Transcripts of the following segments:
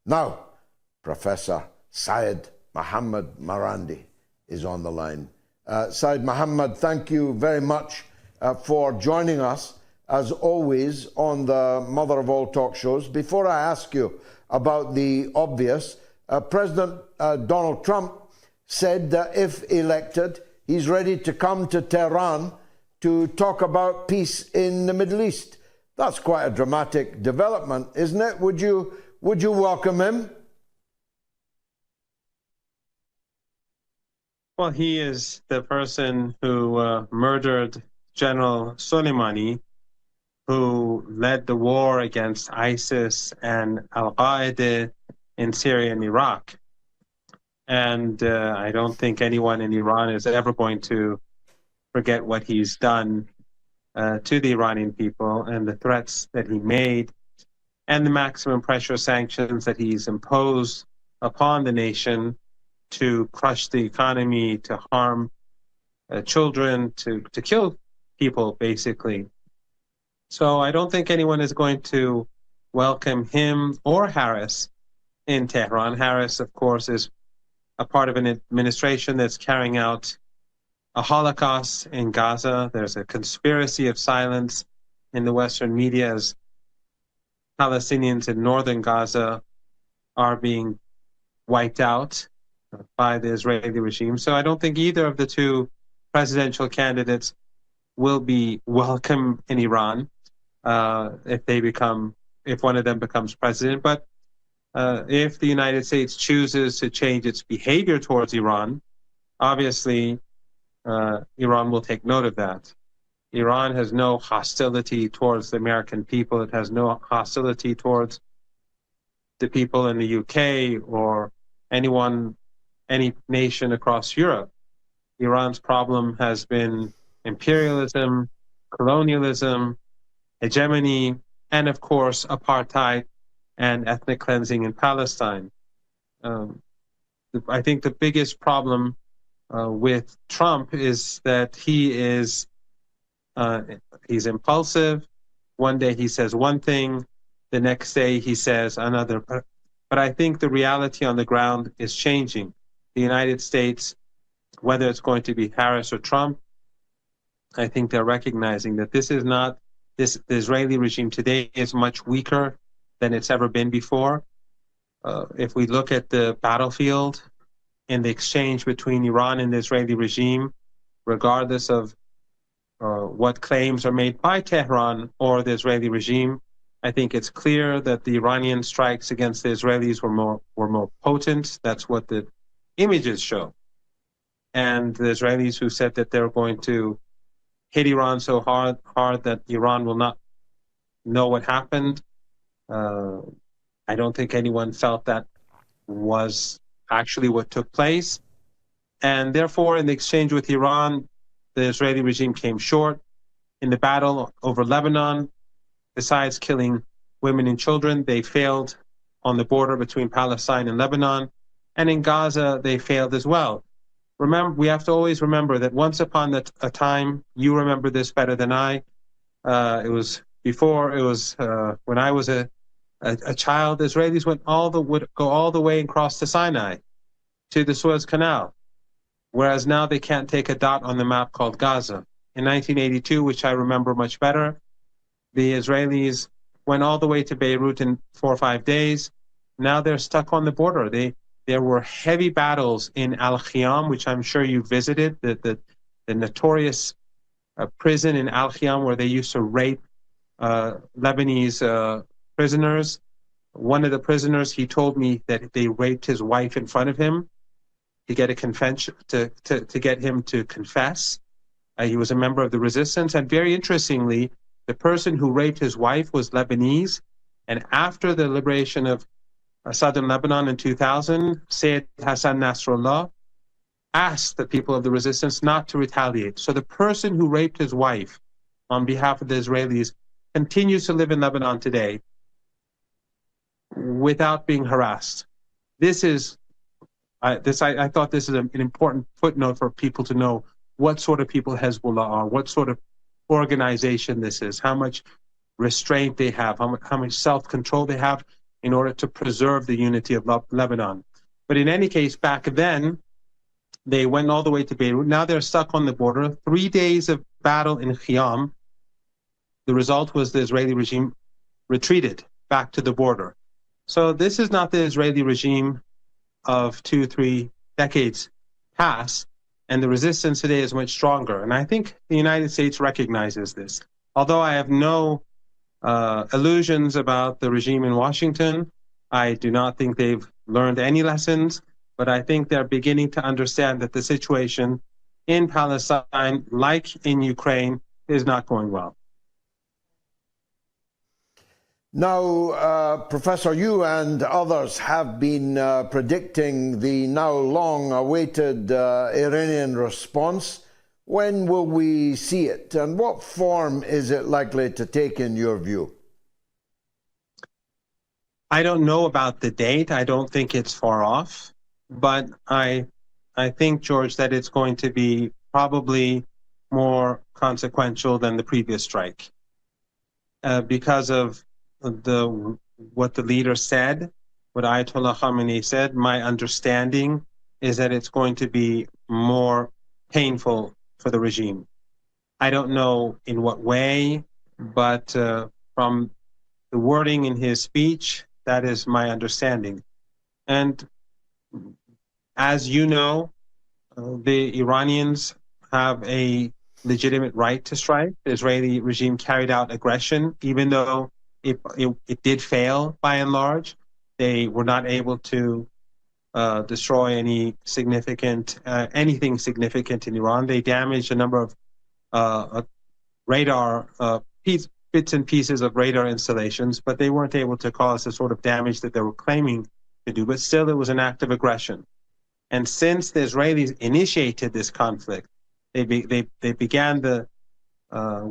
Now, Professor Syed Muhammad Marandi is on the line. Syed Muhammad, thank you very much for joining us, as always, on the mother of all talk shows. Before I ask you about the obvious, President Donald Trump said that if elected, he's ready to come to Tehran to talk about peace in the Middle East. That's quite a dramatic development, isn't it? Would you welcome him? Well, he is the person who murdered General Soleimani, who led the war against ISIS and Al-Qaeda in Syria and Iraq. And I don't think anyone in Iran is ever going to forget what he's done to the Iranian people and the threats that he made and the maximum pressure sanctions that he's imposed upon the nation to crush the economy, to harm children, to kill people, basically. So I don't think anyone is going to welcome him or Harris in Tehran. Harris, of course, is a part of an administration that's carrying out a Holocaust in Gaza. There's a conspiracy of silence in the Western media as Palestinians in northern Gaza are being wiped out by the Israeli regime. So I don't think either of the two presidential candidates will be welcome in Iran if one of them becomes president. But if the United States chooses to change its behavior towards Iran, obviously Iran will take note of that. Iran has no hostility towards the American people. It has no hostility towards the people in the UK or any nation across Europe. Iran's problem has been imperialism, colonialism, hegemony, and of course, apartheid and ethnic cleansing in Palestine. I think the biggest problem with Trump is that he's impulsive. One day he says one thing, the next day he says another. But I think the reality on the ground is changing. The United States, whether it's going to be Harris or Trump, I think they're recognizing that the Israeli regime today is much weaker than it's ever been before. If we look at the battlefield in the exchange between Iran and the Israeli regime, regardless of what claims are made by Tehran or the Israeli regime, I think it's clear that the Iranian strikes against the Israelis were more potent. That's what the images show. And the Israelis who said that they're going to hit Iran so hard that Iran will not know what happened, I don't think anyone felt that was actually what took place. And therefore, in the exchange with Iran, the Israeli regime came short. In the battle over Lebanon, besides killing women and children, they failed on the border between Palestine and Lebanon. And in Gaza, they failed as well. Remember, we have to always remember that once upon a time, you remember this better than I. It was when I was a child. Israelis would go all the way and cross to Sinai, to the Suez Canal, whereas now they can't take a dot on the map called Gaza. In 1982, which I remember much better, the Israelis went all the way to Beirut in 4 or 5 days. Now they're stuck on the border. There were heavy battles in Al-Khiyam, which I'm sure you visited, the notorious prison in Al-Khiyam where they used to rape Lebanese prisoners. One of the prisoners, he told me that they raped his wife in front of him to get a confession, to get him to confess. He was a member of the resistance, and very interestingly, the person who raped his wife was Lebanese. And after the liberation of southern Lebanon in 2000, Sayyid Hassan Nasrallah asked the people of the resistance not to retaliate. So the person who raped his wife on behalf of the Israelis continues to live in Lebanon today without being harassed. I thought this is an important footnote for people to know what sort of people Hezbollah are, what sort of organization this is, how much restraint they have, how much self-control they have in order to preserve the unity of Lebanon. But in any case, back then, they went all the way to Beirut. Now they're stuck on the border. 3 days of battle in Khiam. The result was the Israeli regime retreated back to the border. So this is not the Israeli regime of 2-3 decades past, and the resistance today is much stronger. And I think the United States recognizes this. Although I have no illusions about the regime in Washington, I do not think they've learned any lessons, but I think they're beginning to understand that the situation in Palestine, like in Ukraine, is not going well. Now, Professor, you and others have been predicting the now long-awaited Iranian response. When will we see it, and what form is it likely to take in your view? I don't know about the date. I don't think it's far off, but I think, George, that it's going to be probably more consequential than the previous strike because of what the leader said, what Ayatollah Khamenei said. My understanding is that it's going to be more painful for the regime. I don't know in what way, but from the wording in his speech, that is my understanding. And as you know, the Iranians have a legitimate right to strike. The Israeli regime carried out aggression, even though it did fail by and large. They were not able to destroy anything significant in Iran. They damaged a number of radar bits and pieces of radar installations, but they weren't able to cause the sort of damage that they were claiming to do. But still, it was an act of aggression. And since the Israelis initiated this conflict, they began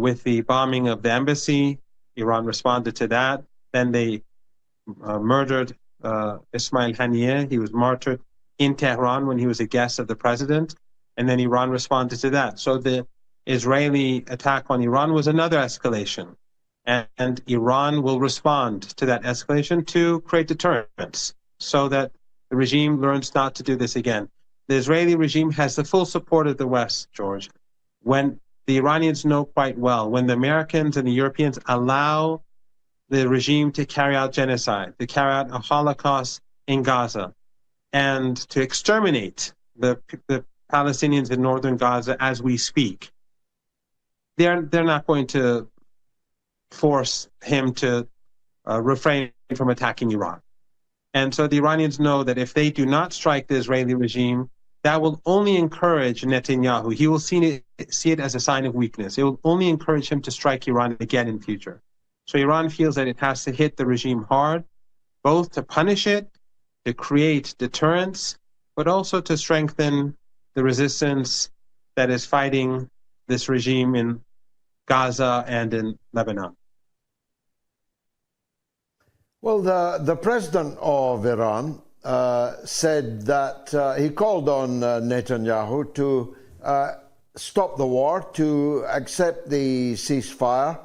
with the bombing of the embassy. Iran responded to that. Then they murdered Ismail Haniyeh. He was martyred in Tehran when he was a guest of the president. And then Iran responded to that. So the Israeli attack on Iran was another escalation. And Iran will respond to that escalation to create deterrence so that the regime learns not to do this again. The Israeli regime has the full support of the West, George. When the Iranians know quite well, when the Americans and the Europeans allow the regime to carry out genocide, to carry out a Holocaust in Gaza, and to exterminate the Palestinians in northern Gaza as we speak, they're not going to force him to refrain from attacking Iran. And so the Iranians know that if they do not strike the Israeli regime, that will only encourage Netanyahu. He will see it as a sign of weakness. It will only encourage him to strike Iran again in future. So Iran feels that it has to hit the regime hard, both to punish it, to create deterrence, but also to strengthen the resistance that is fighting this regime in Gaza and in Lebanon. Well, the president of Iran said that he called on Netanyahu to stop the war, to accept the ceasefire,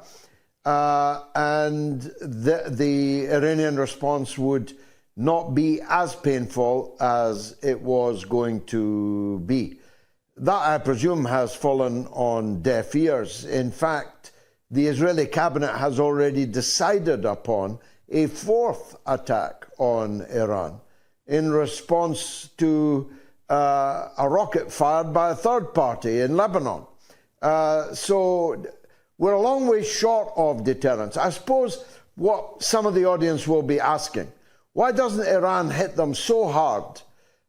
and the Iranian response would not be as painful as it was going to be. That, I presume, has fallen on deaf ears. In fact, the Israeli cabinet has already decided upon a fourth attack on Iran in response to a rocket fired by a third party in Lebanon. So we're a long way short of deterrence. I suppose what some of the audience will be asking, why doesn't Iran hit them so hard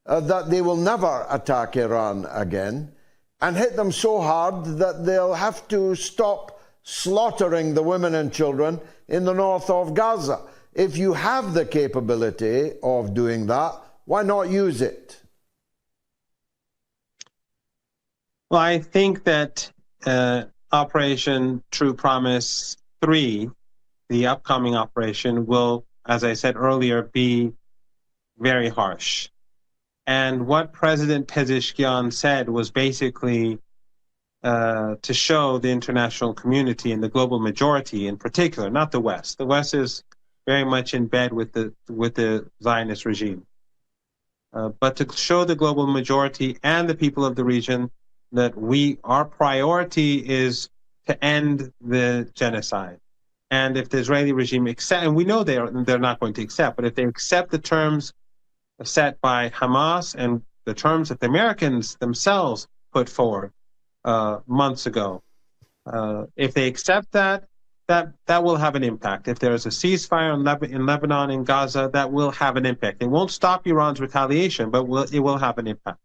that they will never attack Iran again, and hit them so hard that they'll have to stop slaughtering the women and children in the north of Gaza? If you have the capability of doing that, why not use it? Well, I think that Operation True Promise 3, the upcoming operation, will, as I said earlier, be very harsh. And what President Pezeshkian said was basically to show the international community and the global majority in particular, not the West. The West is very much in bed with the Zionist regime. But to show the global majority and the people of the region that our priority is to end the genocide. And if the Israeli regime accept, and we know they're not going to accept, but if they accept the terms set by Hamas and the terms that the Americans themselves put forward months ago, if they accept that will have an impact. If there's a ceasefire in Lebanon, in Gaza, that will have an impact. It won't stop Iran's retaliation, but it will have an impact.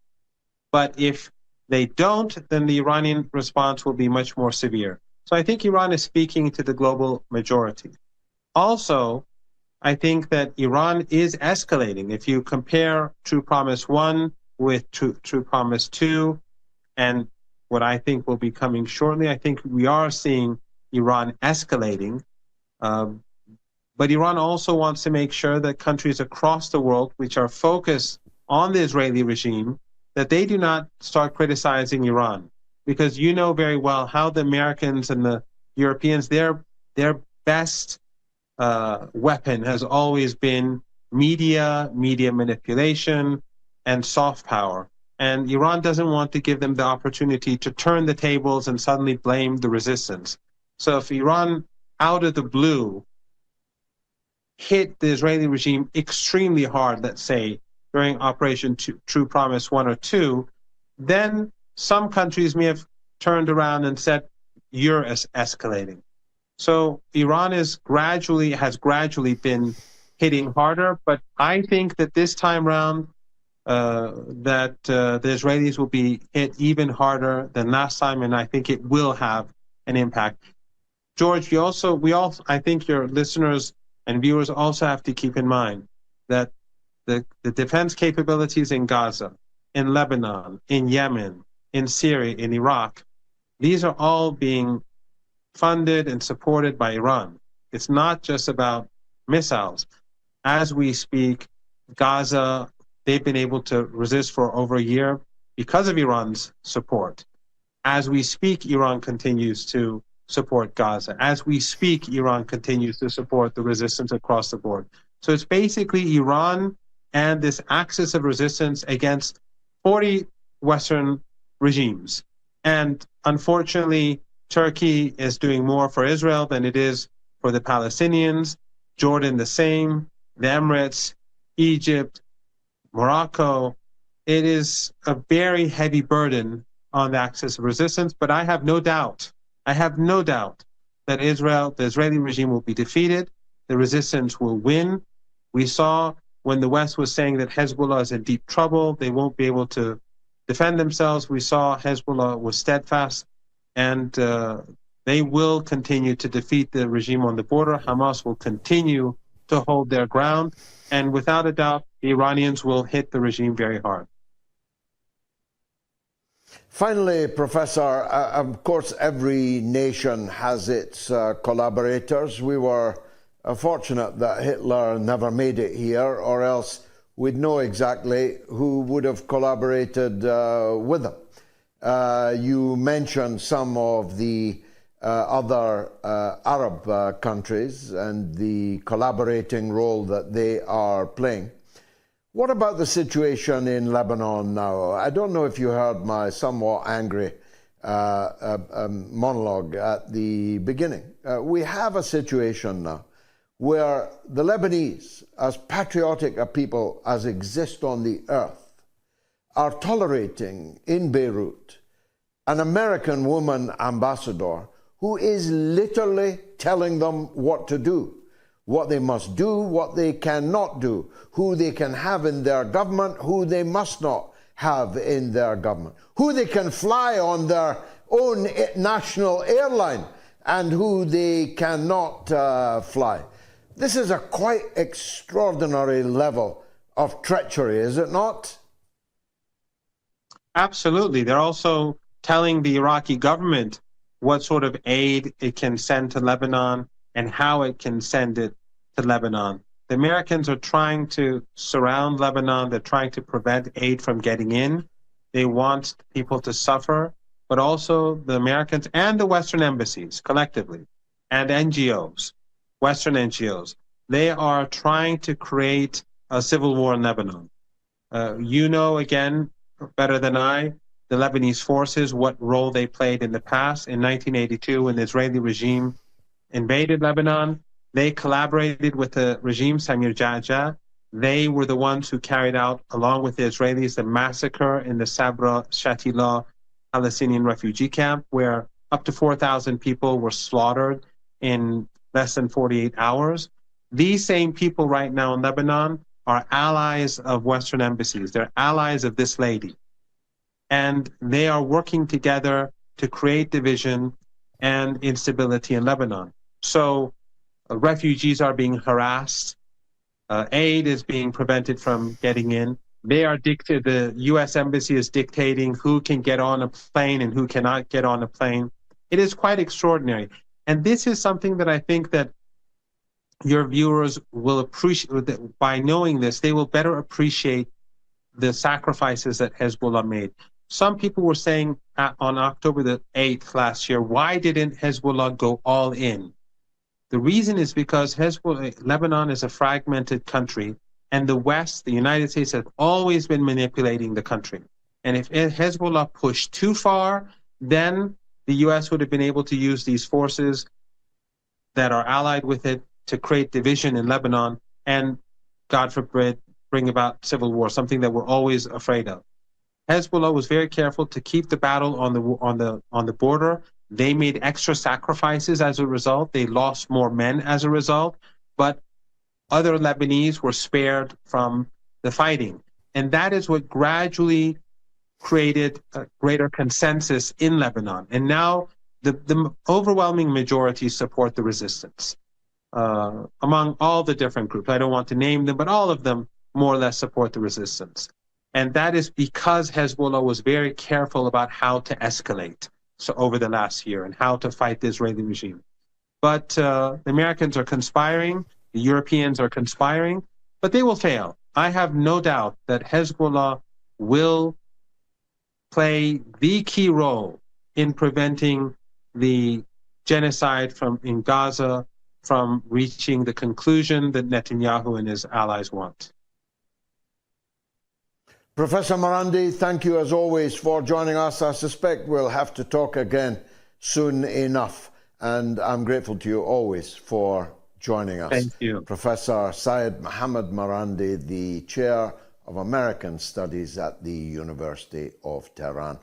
But if they don't, then the Iranian response will be much more severe. So I think Iran is speaking to the global majority. Also, I think that Iran is escalating. If you compare True Promise 1 with True Promise 2, and what I think will be coming shortly, I think we are seeing Iran escalating. But Iran also wants to make sure that countries across the world, which are focused on the Israeli regime, that they do not start criticizing Iran. Because you know very well how the Americans and the Europeans, their best weapon has always been media manipulation, and soft power. And Iran doesn't want to give them the opportunity to turn the tables and suddenly blame the resistance. So if Iran, out of the blue, hit the Israeli regime extremely hard, let's say, during Operation True Promise 1 or 2, then some countries may have turned around and said, you're escalating. So Iran has gradually been hitting harder, but I think that this time round, the Israelis will be hit even harder than last time, and I think it will have an impact. George, I think your listeners and viewers also have to keep in mind that the defense capabilities in Gaza, in Lebanon, in Yemen, in Syria, in Iraq, these are all being funded and supported by Iran. It's not just about missiles. As we speak, Gaza, they've been able to resist for over a year because of Iran's support. As we speak, Iran continues to support Gaza. As we speak, Iran continues to support the resistance across the board. So it's basically Iran and this axis of resistance against 40 Western regimes. And unfortunately, Turkey is doing more for Israel than it is for the Palestinians, Jordan the same, the Emirates, Egypt, Morocco. It is a very heavy burden on the axis of resistance, but I have no doubt that the Israeli regime will be defeated, the resistance will win. We saw when the West was saying that Hezbollah is in deep trouble, they won't be able to defend themselves. We saw Hezbollah was steadfast, and they will continue to defeat the regime on the border. Hamas will continue to hold their ground, and without a doubt, the Iranians will hit the regime very hard. Finally, Professor, of course, every nation has its collaborators. We were fortunate that Hitler never made it here, or else we'd know exactly who would have collaborated with him. You mentioned some of the other Arab countries and the collaborating role that they are playing. What about the situation in Lebanon now? I don't know if you heard my somewhat angry monologue at the beginning. We have a situation now where the Lebanese, as patriotic a people as exist on the earth, are tolerating in Beirut an American woman ambassador who is literally telling them what to do, what they must do, what they cannot do, who they can have in their government, who they must not have in their government, who they can fly on their own national airline and who they cannot fly. This is a quite extraordinary level of treachery, is it not? Absolutely. They're also telling the Iraqi government what sort of aid it can send to Lebanon and how it can send it to Lebanon. The Americans are trying to surround Lebanon. They're trying to prevent aid from getting in. They want people to suffer, but also the Americans and the Western embassies collectively and NGOs, Western NGOs, they are trying to create a civil war in Lebanon. You know, again, better than I, the Lebanese forces, what role they played in the past. In 1982, when the Israeli regime invaded Lebanon, they collaborated with the regime, Samir Jaja. They were the ones who carried out, along with the Israelis, the massacre in the Sabra Shatila Palestinian refugee camp, where up to 4,000 people were slaughtered in less than 48 hours. These same people right now in Lebanon are allies of Western embassies. They're allies of this lady. And they are working together to create division and instability in Lebanon. So refugees are being harassed. Aid is being prevented from getting in. The U.S. embassy is dictating who can get on a plane and who cannot get on a plane. It is quite extraordinary. And this is something that I think that your viewers will appreciate. By knowing this, they will better appreciate the sacrifices that Hezbollah made. Some people were saying on October the 8th last year, why didn't Hezbollah go all in? The reason is because Lebanon is a fragmented country, and the West, the United States, have always been manipulating the country. And if Hezbollah pushed too far, then the U.S. would have been able to use these forces that are allied with it to create division in Lebanon and, God forbid, bring about civil war, something that we're always afraid of. Hezbollah was very careful to keep the battle on the border. They made extra sacrifices as a result. They lost more men as a result, but other Lebanese were spared from the fighting. And that is what gradually created a greater consensus in Lebanon. And now the overwhelming majority support the resistance among all the different groups. I don't want to name them, but all of them more or less support the resistance. And that is because Hezbollah was very careful about how to escalate over the last year and how to fight the Israeli regime. But the Americans are conspiring, the Europeans are conspiring, but they will fail. I have no doubt that Hezbollah will play the key role in preventing the genocide in Gaza from reaching the conclusion that Netanyahu and his allies want. Professor Marandi, thank you as always for joining us. I suspect we'll have to talk again soon enough. And I'm grateful to you always for joining us. Thank you. Professor Syed Mohammed Marandi, the Chair of American Studies at the University of Tehran.